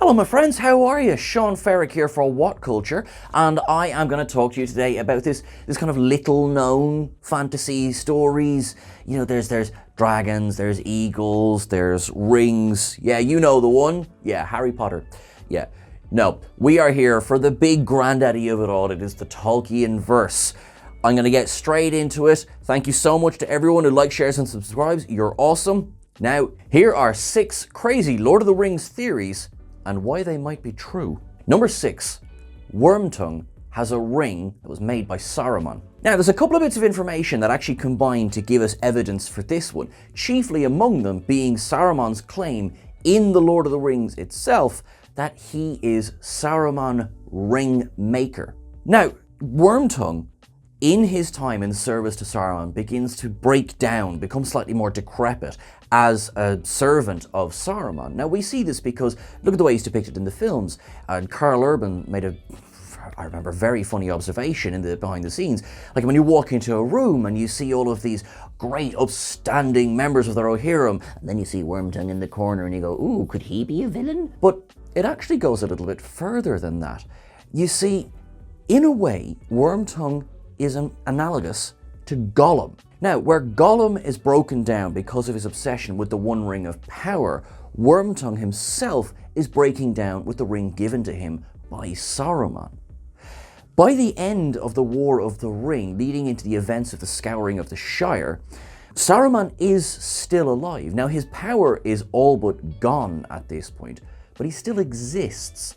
Hello my friends, how are you? Sean Ferrick here for What Culture, and I am going to talk to you today about this kind of little known fantasy stories. You know, there's dragons, there's eagles, there's rings. Yeah, you know the one. Yeah, Harry Potter. Yeah. No, we are here for the big granddaddy of it all. It is the Tolkien verse. I'm going to get straight into it. Thank you so much to everyone who likes, shares, and subscribes. You're awesome. Now, here are 6 crazy Lord of the Rings theories and why they might be true. Number 6, Wormtongue has a ring that was made by Saruman. Now, there's a couple of bits of information that actually combine to give us evidence for this one, chiefly among them being Saruman's claim in the Lord of the Rings itself that he is Saruman Ring Maker. Now, Wormtongue, in his time in service to Saruman, begins to break down, become slightly more decrepit as a servant of Saruman. Now, we see this because look at the way he's depicted in the films. And Carl Urban made I remember, very funny observation in the behind the scenes. Like when you walk into a room and you see all of these great upstanding members of the Rohirrim, and then you see Wormtongue in the corner and you go, ooh, could he be a villain? But it actually goes a little bit further than that. You see, in a way, Wormtongue is analogous to Gollum. Now, where Gollum is broken down because of his obsession with the One Ring of Power, Wormtongue himself is breaking down with the ring given to him by Saruman. By the end of the War of the Ring, leading into the events of the Scouring of the Shire, Saruman is still alive. Now, his power is all but gone at this point, but he still exists.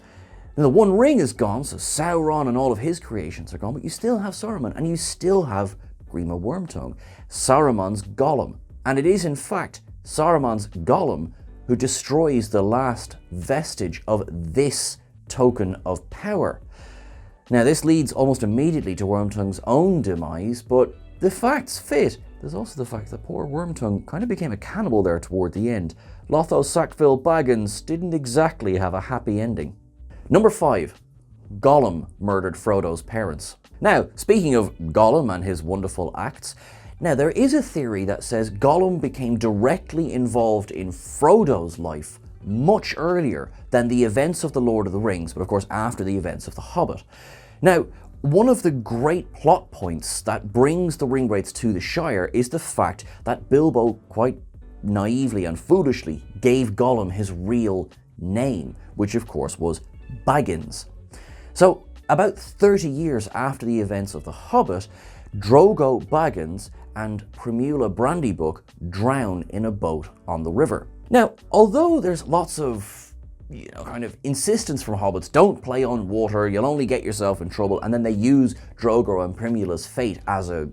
Now, the One Ring is gone, so Sauron and all of his creations are gone, but you still have Saruman, and you still have Grima Wormtongue, Saruman's Gollum. And it is, in fact, Saruman's Gollum who destroys the last vestige of this token of power. Now, this leads almost immediately to Wormtongue's own demise, but the facts fit. There's also the fact that poor Wormtongue kind of became a cannibal there toward the end. Lotho Sackville Baggins didn't exactly have a happy ending. Number 5, Gollum murdered Frodo's parents. Now, speaking of Gollum and his wonderful acts, now there is a theory that says Gollum became directly involved in Frodo's life much earlier than the events of the Lord of the Rings, but of course after the events of The Hobbit. Now, one of the great plot points that brings the Ringwraiths to the Shire is the fact that Bilbo quite naively and foolishly gave Gollum his real name, which of course was Baggins. So, about 30 years after the events of The Hobbit, Drogo Baggins and Primula Brandybuck drown in a boat on the river. Now, although there's lots of, kind of insistence from hobbits, don't play on water, you'll only get yourself in trouble, and then they use Drogo and Primula's fate as a,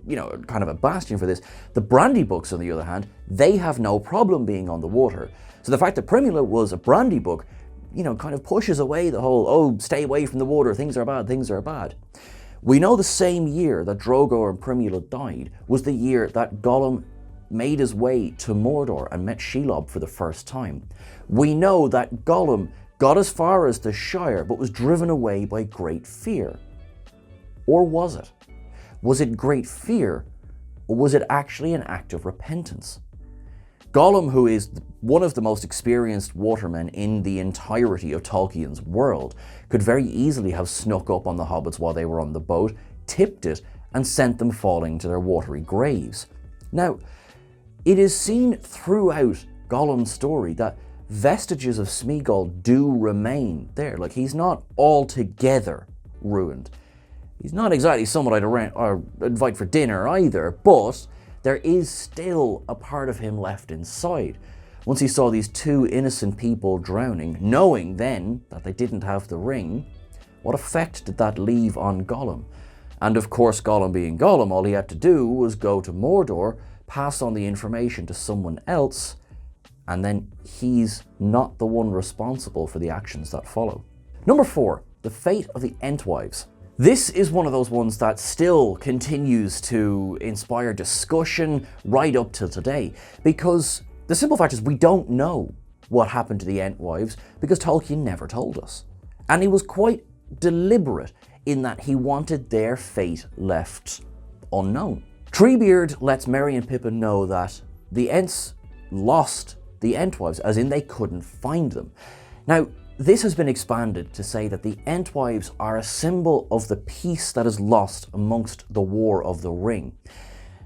kind of a bastion for this. The Brandybucks, on the other hand, they have no problem being on the water. So the fact that Primula was a Brandybuck, kind of pushes away the whole, oh, stay away from the water, things are bad, things are bad. We know the same year that Drogo and Primula died was the year that Gollum made his way to Mordor and met Shelob for the first time. We know that Gollum got as far as the Shire but was driven away by great fear. Or was it? Was it great fear, or was it actually an act of repentance? Gollum, who is one of the most experienced watermen in the entirety of Tolkien's world, could very easily have snuck up on the hobbits while they were on the boat, tipped it, and sent them falling to their watery graves. Now, it is seen throughout Gollum's story that vestiges of Smeagol do remain there. Like, he's not altogether ruined. He's not exactly someone I'd invite for dinner either, but there is still a part of him left inside. Once he saw these 2 innocent people drowning, knowing then that they didn't have the ring, what effect did that leave on Gollum? And of course, Gollum being Gollum, all he had to do was go to Mordor, pass on the information to someone else, and then he's not the one responsible for the actions that follow. Number 4, the fate of the Entwives. This is one of those ones that still continues to inspire discussion right up till today, because the simple fact is we don't know what happened to the Entwives because Tolkien never told us. And he was quite deliberate in that he wanted their fate left unknown. Treebeard lets Merry and Pippin know that the Ents lost the Entwives, as in they couldn't find them. Now, this has been expanded to say that the Entwives are a symbol of the peace that is lost amongst the War of the Ring.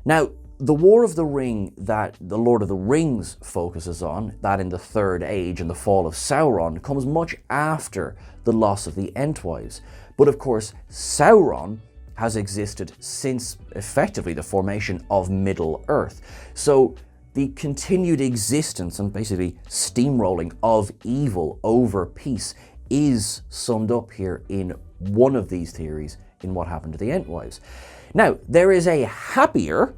Now, the War of the Ring that the Lord of the Rings focuses on, that in the Third Age and the fall of Sauron, comes much after the loss of the Entwives. But of course, Sauron has existed since effectively the formation of Middle-earth. So the continued existence and basically steamrolling of evil over peace is summed up here in one of these theories in what happened to the Entwives. Now, there is a happier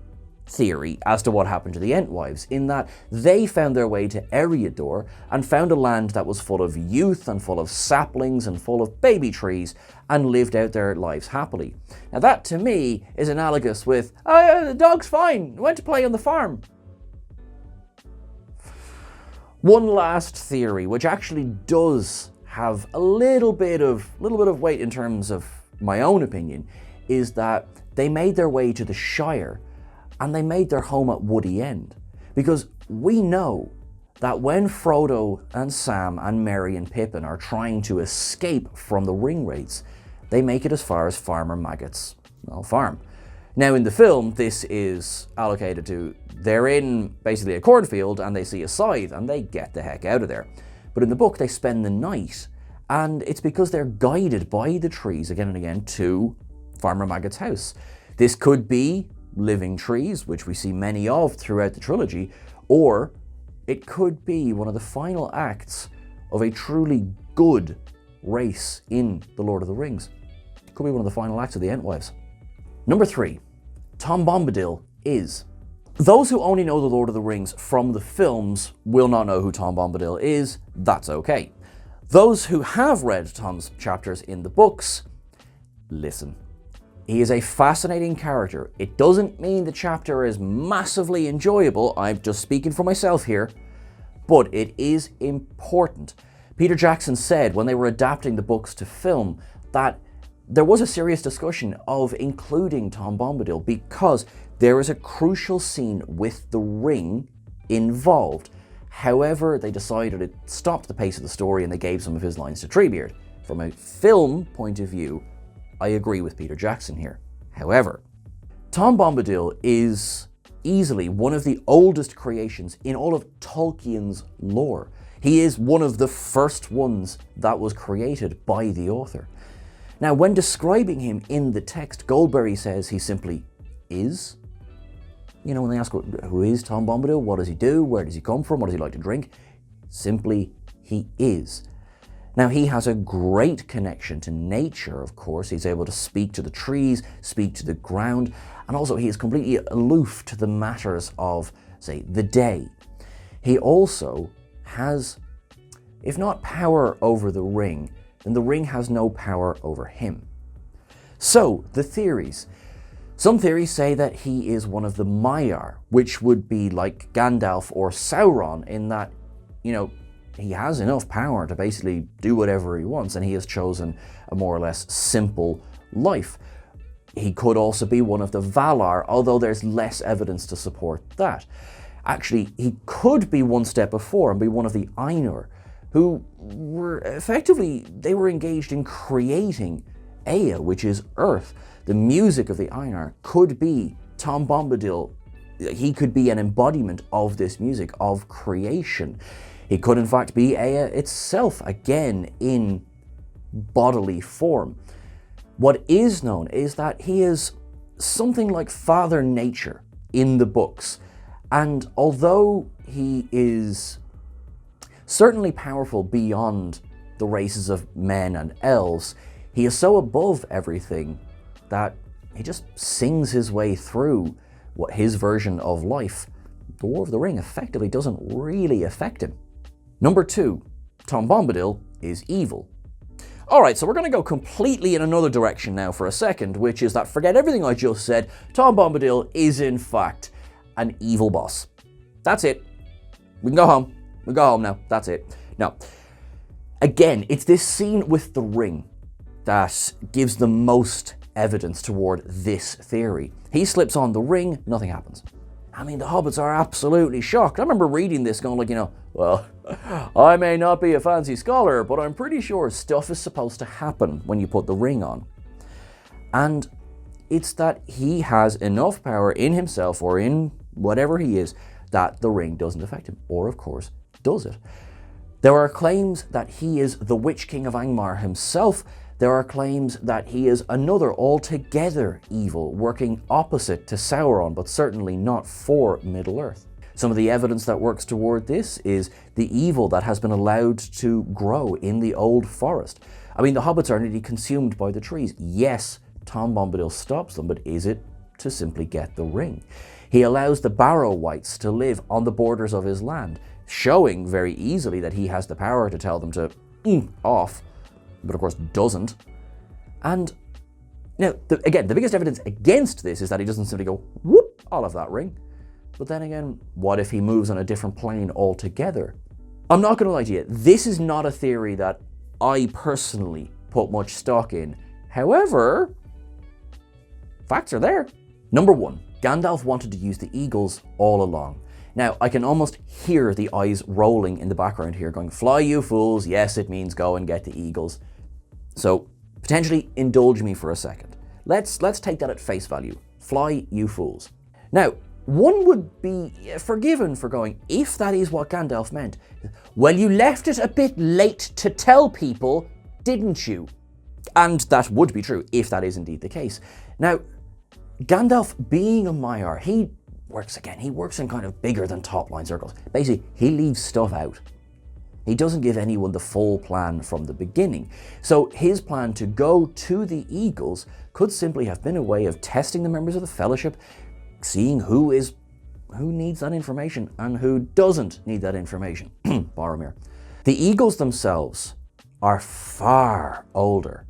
theory as to what happened to the Entwives, in that they found their way to Eriador and found a land that was full of youth and full of saplings and full of baby trees and lived out their lives happily. Now that to me is analogous with, oh yeah, the dog's fine, went to play on the farm. One last theory, which actually does have a little bit of weight in terms of my own opinion, is that they made their way to the Shire and they made their home at Woody End. Because we know that when Frodo and Sam and Merry and Pippin are trying to escape from the ring wraiths, they make it as far as Farmer Maggot's farm. Now in the film, this is allocated to, they're in basically a cornfield and they see a scythe and they get the heck out of there. But in the book, they spend the night, and it's because they're guided by the trees again and again to Farmer Maggot's house. This could be living trees, which we see many of throughout the trilogy, or it could be one of the final acts of a truly good race in The Lord of the Rings. It could be one of the final acts of the Entwives. Number 3, Tom Bombadil is. Those who only know The Lord of the Rings from the films will not know who Tom Bombadil is. That's okay. Those who have read Tom's chapters in the books, listen. He is a fascinating character. It doesn't mean the chapter is massively enjoyable, I'm just speaking for myself here, but it is important. Peter Jackson said when they were adapting the books to film that there was a serious discussion of including Tom Bombadil because there is a crucial scene with the ring involved. However, they decided it stopped the pace of the story and they gave some of his lines to Treebeard. From a film point of view, I agree with Peter Jackson here. However, Tom Bombadil is easily one of the oldest creations in all of Tolkien's lore. He is one of the first ones that was created by the author. Now, when describing him in the text, Goldberry says he simply is. You know, when they ask who is Tom Bombadil, what does he do, where does he come from, what does he like to drink? Simply, he is. Now, he has a great connection to nature, of course. He's able to speak to the trees, speak to the ground, and also he is completely aloof to the matters of, say, the day. He also has, if not power over the ring, then the ring has no power over him. So, the theories. Some theories say that he is one of the Maiar, which would be like Gandalf or Sauron in that, you know, he has enough power to basically do whatever he wants, and he has chosen a more or less simple life. He could also be one of the Valar, although there's less evidence to support that. Actually, he could be one step before and be one of the Ainur, who were effectively, they were engaged in creating Ea, which is Earth. The music of the Ainur could be Tom Bombadil. He could be an embodiment of this music, of creation. He could in fact be Ea itself, again in bodily form. What is known is that he is something like Father Nature in the books. And although he is certainly powerful beyond the races of men and elves, he is so above everything that he just sings his way through what his version of life. The War of the Ring effectively doesn't really affect him. Number 2, Tom Bombadil is evil. Alright, so we're going to go completely in another direction now for a second, which is that forget everything I just said, Tom Bombadil is in fact an evil boss. That's it. We can go home. We can go home now. That's it. Now, again, it's this scene with the ring that gives the most evidence toward this theory. He slips on the ring, nothing happens. I mean, the hobbits are absolutely shocked. I remember reading this going like, well, I may not be a fancy scholar, but I'm pretty sure stuff is supposed to happen when you put the ring on. And it's that he has enough power in himself or in whatever he is that the ring doesn't affect him. Or, of course, does it? There are claims that he is the Witch King of Angmar himself. There are claims that he is another altogether evil, working opposite to Sauron, but certainly not for Middle-earth. Some of the evidence that works toward this is the evil that has been allowed to grow in the old forest. I mean, the hobbits are nearly consumed by the trees. Yes, Tom Bombadil stops them, but is it to simply get the ring? He allows the Barrow Wights to live on the borders of his land, showing very easily that he has the power to tell them to off, but of course doesn't. And now, again, the biggest evidence against this is that he doesn't simply go, whoop, I'll have that ring. But then again, what if he moves on a different plane altogether? I'm not going to lie to you, this is not a theory that I personally put much stock in. However, facts are there. Number 1, Gandalf wanted to use the eagles all along. Now, I can almost hear the eyes rolling in the background here going, fly you fools, yes, it means go and get the eagles. So, potentially indulge me for a second. Let's take that at face value. Fly you fools. Now, one would be forgiven for going, if that is what Gandalf meant, well, you left it a bit late to tell people, didn't you? And that would be true, if that is indeed the case. Now, Gandalf being a Maiar, he works in kind of bigger than top line circles. Basically, he leaves stuff out. He doesn't give anyone the full plan from the beginning. So his plan to go to the Eagles could simply have been a way of testing the members of the Fellowship, seeing who needs that information and who doesn't need that information. Boromir. The Eagles themselves are far older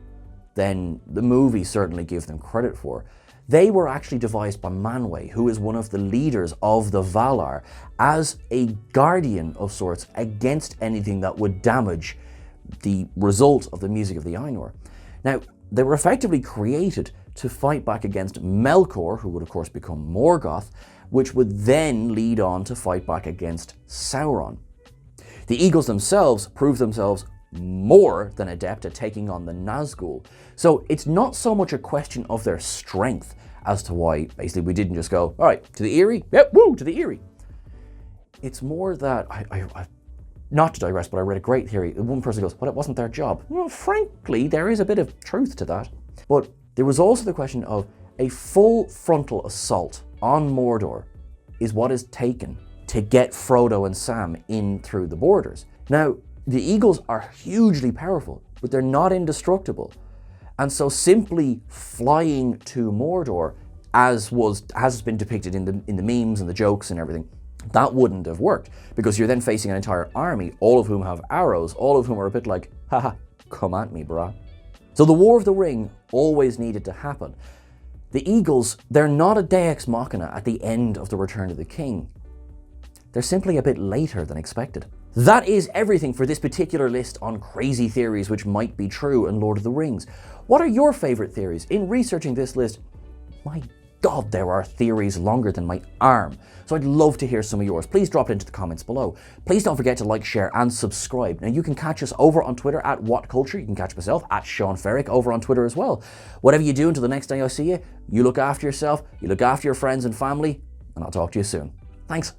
than the movies certainly give them credit for. They were actually devised by Manwë, who is one of the leaders of the Valar, as a guardian of sorts against anything that would damage the result of the music of the Ainur. Now, they were effectively created to fight back against Melkor, who would of course become Morgoth, which would then lead on to fight back against Sauron. The Eagles themselves proved themselves more than adept at taking on the Nazgul. So it's not so much a question of their strength as to why basically we didn't just go, all right, to the Eyrie? Yep, woo, to the Eyrie. It's more that, not to digress, but I read a great theory. One person goes, well, it wasn't their job. Well, frankly, there is a bit of truth to that. But there was also the question of a full frontal assault on Mordor is what is taken to get Frodo and Sam in through the borders. Now, the Eagles are hugely powerful, but they're not indestructible. And so simply flying to Mordor, as has been depicted in the memes and the jokes and everything, that wouldn't have worked, because you're then facing an entire army, all of whom have arrows, all of whom are a bit like, haha, come at me, brah. So the War of the Ring always needed to happen. The Eagles, they're not a Deus Machina at the end of the Return of the King. They're simply a bit later than expected. That is everything for this particular list on crazy theories which might be true in Lord of the Rings. What are your favourite theories? In researching this list, my God, there are theories longer than my arm. So I'd love to hear some of yours. Please drop it into the comments below. Please don't forget to like, share and subscribe. Now you can catch us over on Twitter at WhatCulture. You can catch myself at Sean Ferrick over on Twitter as well. Whatever you do until the next day I see you, you look after yourself, you look after your friends and family, and I'll talk to you soon. Thanks.